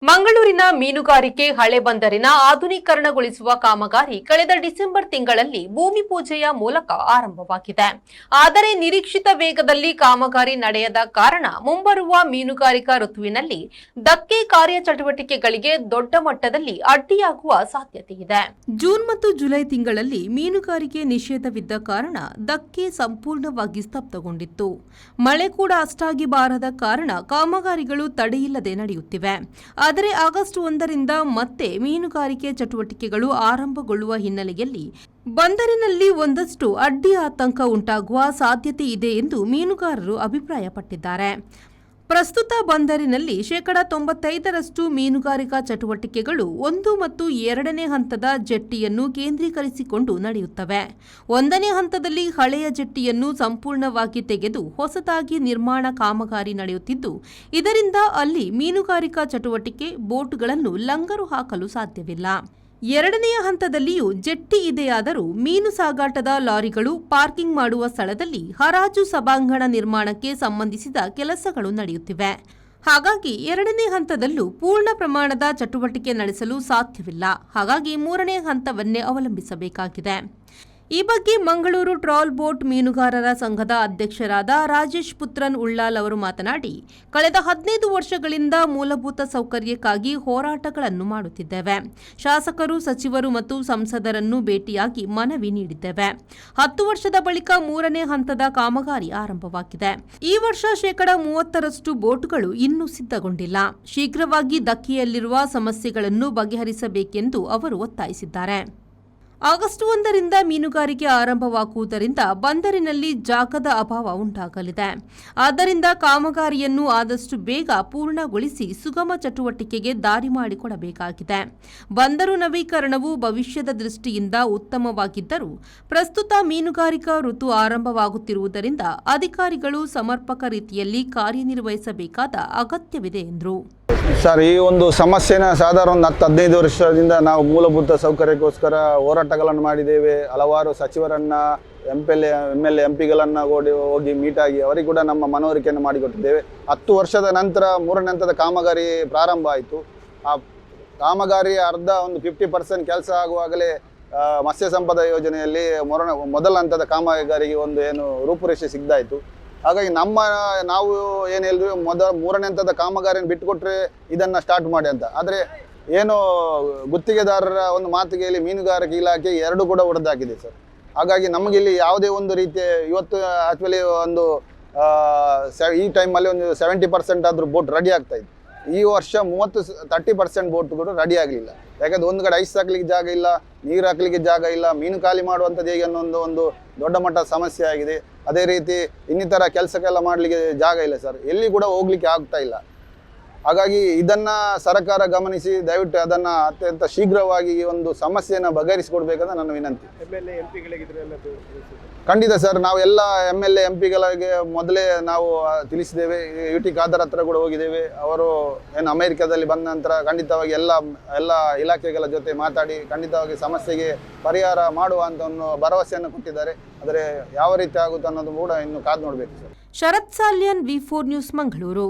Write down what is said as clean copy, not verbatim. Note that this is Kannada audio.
ಮಂಗಳೂರಿನ ಮೀನುಗಾರಿಕೆ ಹಳೆ ಬಂದರಿನ ಆಧುನೀಕರಣಗೊಳಿಸುವ ಕಾಮಗಾರಿ ಕಳೆದ ಡಿಸೆಂಬರ್ ತಿಂಗಳಲ್ಲಿ ಭೂಮಿ ಪೂಜೆಯ ಮೂಲಕ ಆರಂಭವಾಗಿದೆ. ಆದರೆ ನಿರೀಕ್ಷಿತ ವೇಗದಲ್ಲಿ ಕಾಮಗಾರಿ ನಡೆಯದ ಕಾರಣ ಮುಂಬರುವ ಮೀನುಗಾರಿಕಾ ಋತುವಿನಲ್ಲಿ ದಕ್ಕೆ ಕಾರ್ಯಚಟುವಟಿಕೆಗಳಿಗೆ ದೊಡ್ಡ ಮಟ್ಟದಲ್ಲಿ ಅಡ್ಡಿಯಾಗುವ ಸಾಧ್ಯತೆಯಿದೆ. ಜೂನ್ ಮತ್ತು ಜುಲೈ ತಿಂಗಳಲ್ಲಿ ಮೀನುಗಾರಿಕೆ ನಿಷೇಧವಿದ್ದ ಕಾರಣ ದಕ್ಕೆ ಸಂಪೂರ್ಣವಾಗಿ ಸ್ತಬ್ಧಗೊಂಡಿತ್ತು. ಮಳೆ ಕೂಡ ಅಷ್ಟಾಗಿ ಬಾರದ ಕಾರಣ ಕಾಮಗಾರಿಗಳು ತಡೆಯಿಲ್ಲದೆ ನಡೆಯುತ್ತಿವೆ. ಆದರೆ ಆಗಸ್ಟ್ 1ರಿಂದ ಮತ್ತೆ ಮೀನುಗಾರಿಕೆ ಚಟುವಟಿಕೆಗಳು ಆರಂಭಗೊಳ್ಳುವ ಹಿನ್ನೆಲೆಯಲ್ಲಿ ಬಂದರಿನಲ್ಲಿ ಒಂದಷ್ಟು ಅಡ್ಡಿ ಆತಂಕ ಉಂಟಾಗುವ ಸಾಧ್ಯತೆ ಇದೆ ಎಂದು ಮೀನುಗಾರರು ಅಭಿಪ್ರಾಯಪಟ್ಟಿದ್ದಾರೆ. ಪ್ರಸ್ತುತ ಬಂದರಿನಲ್ಲಿ 95% ಮೀನುಗಾರಿಕಾ ಚಟುವಟಿಕೆಗಳು 1 ಮತ್ತು 2ನೇ ಹಂತದ ಜೆಟ್ಟಿಯನ್ನು ಕೇಂದ್ರೀಕರಿಸಿಕೊಂಡು ನಡೆಯುತ್ತವೆ. 1ನೇ ಹಂತದಲ್ಲಿ ಹಳೆಯ ಜೆಟ್ಟಿಯನ್ನು ಸಂಪೂರ್ಣವಾಗಿ ತೆಗೆದು ಹೊಸದಾಗಿ ನಿರ್ಮಾಣ ಕಾಮಗಾರಿ ನಡೆಯುತ್ತಿದ್ದು, ಇದರಿಂದ ಅಲ್ಲಿ ಮೀನುಗಾರಿಕಾ ಚಟುವಟಿಕೆ ಬೋಟ್ಗಳನ್ನು ಲಂಗರು ಹಾಕಲು ಸಾಧ್ಯವಿಲ್ಲ. 2ನೇ ಹಂತದಲ್ಲಿಯೂ ಜೆಟ್ಟಿ ಇದೆಯಾದರೂ ಮೀನು ಸಾಗಾಟದ ಲಾರಿಗಳು ಪಾರ್ಕಿಂಗ್ ಮಾಡುವ ಸ್ಥಳದಲ್ಲಿ ಹರಾಜು ಸಭಾಂಗಣ ನಿರ್ಮಾಣಕ್ಕೆ ಸಂಬಂಧಿಸಿದ ಕೆಲಸಗಳು ನಡೆಯುತ್ತಿವೆ. ಹಾಗಾಗಿ 2ನೇ ಹಂತದಲ್ಲೂ ಪೂರ್ಣ ಪ್ರಮಾಣದ ಚಟುವಟಿಕೆ ನಡೆಸಲು ಸಾಧ್ಯವಿಲ್ಲ. ಹಾಗಾಗಿ 3ನೇ ಹಂತವನ್ನೇ ಅವಲಂಬಿಸಬೇಕಾಗಿದೆ. ಈ ಬಗ್ಗೆ ಮಂಗಳೂರು ಟ್ರಾಲ್ ಬೋಟ್ ಮೀನುಗಾರರ ಸಂಘದ ಅಧ್ಯಕ್ಷರಾದ ರಾಜೇಶ್ ಪುತ್ರನ್ ಉಳ್ಳಾಲ್ ಅವರು ಮಾತನಾಡಿ, ಕಳೆದ 15 ವರ್ಷಗಳಿಂದ ಮೂಲಭೂತ ಸೌಕರ್ಯಕ್ಕಾಗಿ ಹೋರಾಟಗಳನ್ನು ಮಾಡುತ್ತಿದ್ದೇವೆ. ಶಾಸಕರು, ಸಚಿವರು ಮತ್ತು ಸಂಸದರನ್ನು ಭೇಟಿಯಾಗಿ ಮನವಿ ನೀಡಿದ್ದೇವೆ. 10 ವರ್ಷದ ಬಳಿಕ 3ನೇ ಹಂತದ ಕಾಮಗಾರಿ ಆರಂಭವಾಗಿದೆ. ಈ ವರ್ಷ 30% ಬೋಟ್ಗಳು ಇನ್ನೂ ಸಿದ್ಧಗೊಂಡಿಲ್ಲ. ಶೀಘ್ರವಾಗಿ ದಕ್ಕೆಯಲ್ಲಿರುವ ಸಮಸ್ಯೆಗಳನ್ನು ಬಗೆಹರಿಸಬೇಕೆಂದು ಅವರು ಒತ್ತಾಯಿಸಿದ್ದಾರೆ. ಆಗಸ್ಟ್ 1ರಿಂದ ಮೀನುಗಾರಿಕೆ ಆರಂಭವಾಗುವುದರಿಂದ ಬಂದರಿನಲ್ಲಿ ಜಾಗದ ಅಭಾವ ಉಂಟಾಗಲಿದೆ. ಆದ್ದರಿಂದ ಕಾಮಗಾರಿಯನ್ನು ಆದಷ್ಟು ಬೇಗ ಪೂರ್ಣಗೊಳಿಸಿ ಸುಗಮ ಚಟುವಟಿಕೆಗೆ ದಾರಿ ಮಾಡಿಕೊಡಬೇಕಾಗಿದೆ. ಬಂದರು ನವೀಕರಣವು ಭವಿಷ್ಯದ ದೃಷ್ಟಿಯಿಂದ ಉತ್ತಮವಾಗಿದ್ದರೂ ಪ್ರಸ್ತುತ ಮೀನುಗಾರಿಕಾ ಋತು ಆರಂಭವಾಗುತ್ತಿರುವುದರಿಂದ ಅಧಿಕಾರಿಗಳು ಸಮರ್ಪಕ ರೀತಿಯಲ್ಲಿ ಕಾರ್ಯನಿರ್ವಹಿಸಬೇಕಾದ ಅಗತ್ಯವಿದೆ ಎಂದರು. ಸರ್, ಈ ಒಂದು ಸಮಸ್ಯೆನ ಸಾಧಾರಣ 10-15 ವರ್ಷದಿಂದ ನಾವು ಮೂಲಭೂತ ಸೌಕರ್ಯಕ್ಕೋಸ್ಕರ ಹೋರಾಟಗಳನ್ನು ಮಾಡಿದ್ದೇವೆ. ಹಲವಾರು ಸಚಿವರನ್ನ, MLA MP ಗಳನ್ನು ಹೋಗಿ ಮೀಟಾಗಿ ಅವರಿಗೆ ಕೂಡ ನಮ್ಮ ಮನವರಿಕೆಯನ್ನು ಮಾಡಿಕೊಟ್ಟಿದ್ದೇವೆ. 10 ವರ್ಷದ ನಂತರ 3ನೇ ಹಂತದ ಕಾಮಗಾರಿ ಪ್ರಾರಂಭ ಆಯಿತು. ಆ ಕಾಮಗಾರಿ ಅರ್ಧ ಒಂದು 50% ಕೆಲಸ ಆಗುವಾಗಲೇ ಮತ್ಸ್ಯ ಸಂಪದ ಯೋಜನೆಯಲ್ಲಿ ಮೊದಲ ಹಂತದ ಕಾಮಗಾರಿಗೆ ಏನು ರೂಪುರೇಷೆ ಸಿಗ್ದಾಯಿತು. ಹಾಗಾಗಿ ನಾವು ಏನು ಹೇಳಿದ್ವಿ, 3ನೇ ಹಂತದ ಕಾಮಗಾರಿಯನ್ನು ಬಿಟ್ಟುಕೊಟ್ರೆ ಇದನ್ನು ಸ್ಟಾರ್ಟ್ ಮಾಡಿ ಅಂತ. ಆದರೆ ಏನು ಗುತ್ತಿಗೆದಾರರ ಒಂದು ಮಾತಿಗೆಯಲ್ಲಿ ಮೀನುಗಾರಿಕೆ ಇಲಾಖೆ 2 ಕೂಡ ಹೊಡೆದಾಕಿದೆ ಸರ್. ಹಾಗಾಗಿ ನಮಗಿಲ್ಲಿ ಯಾವುದೇ ಒಂದು ರೀತಿಯ ಇವತ್ತು ಆ್ಯಕ್ಚುಲಿ ಒಂದು ಈ ಟೈಮಲ್ಲಿ ಒಂದು 70% ಆದರೂ ಬೋಟ್ ರೆಡಿ ಆಗ್ತಾಯಿತ್ತು. ಈ ವರ್ಷ 30-30% ಬೋಟ್ ಕೂಡ ರೆಡಿ ಆಗಲಿಲ್ಲ. ಯಾಕಂದರೆ ಒಂದು ಕಡೆ ಐಸ್ ಹಾಕ್ಲಿಕ್ಕೆ ಜಾಗ ಇಲ್ಲ, ನೀರು ಹಾಕಲಿಕ್ಕೆ ಜಾಗ ಇಲ್ಲ, ಮೀನು ಖಾಲಿ ಮಾಡುವಂಥದ್ದು ಹೇಗೆ ಅನ್ನೋ ಒಂದು ದೊಡ್ಡ ಮಟ್ಟದ ಸಮಸ್ಯೆ ಆಗಿದೆ. ಅದೇ ರೀತಿ ಇನ್ನಿತರ ಕೆಲಸಕ್ಕೆಲ್ಲ ಮಾಡಲಿಕ್ಕೆ ಜಾಗ ಇಲ್ಲ ಸರ್, ಎಲ್ಲಿ ಕೂಡ ಹೋಗ್ಲಿಕ್ಕೆ ಆಗ್ತಾ ಇಲ್ಲ. ಹಾಗಾಗಿ ಇದನ್ನು ಸರ್ಕಾರ ಗಮನಿಸಿ ದಯವಿಟ್ಟು ಅದನ್ನು ಅತ್ಯಂತ ಶೀಘ್ರವಾಗಿ ಈ ಒಂದು ಸಮಸ್ಯೆಯನ್ನು ಬಗೆಹರಿಸಿಕೊಡ್ಬೇಕಂತ ನನ್ನ ವಿನಂತಿ. MLA MP ಖಂಡಿತ ಸರ್, ನಾವು ಎಲ್ಲ MLA MP ಮೊದಲೇ ನಾವು ತಿಳಿಸಿದ್ದೇವೆ. UT ಖಾದರ್ ಹತ್ರ ಕೂಡ ಹೋಗಿದ್ದೇವೆ. ಅವರು ಅಮೆರಿಕದಲ್ಲಿ ಬಂದ ನಂತರ ಖಂಡಿತವಾಗಿ ಎಲ್ಲ ಇಲಾಖೆಗಳ ಜೊತೆ ಮಾತಾಡಿ ಖಂಡಿತವಾಗಿ ಸಮಸ್ಯೆಗೆ ಪರಿಹಾರ ಮಾಡುವಂತ ಒಂದು ಭರವಸೆಯನ್ನು ಕೊಟ್ಟಿದ್ದಾರೆ. ಆದರೆ ಯಾವ ರೀತಿ ಆಗುತ್ತೆ ಅನ್ನೋದು ಕೂಡ ಇನ್ನು ಕಾದು ನೋಡಬೇಕು ಸರ್. ಶರತ್ ಸಾಲ್ಯನ್, V4 ನ್ಯೂಸ್, ಮಂಗಳೂರು.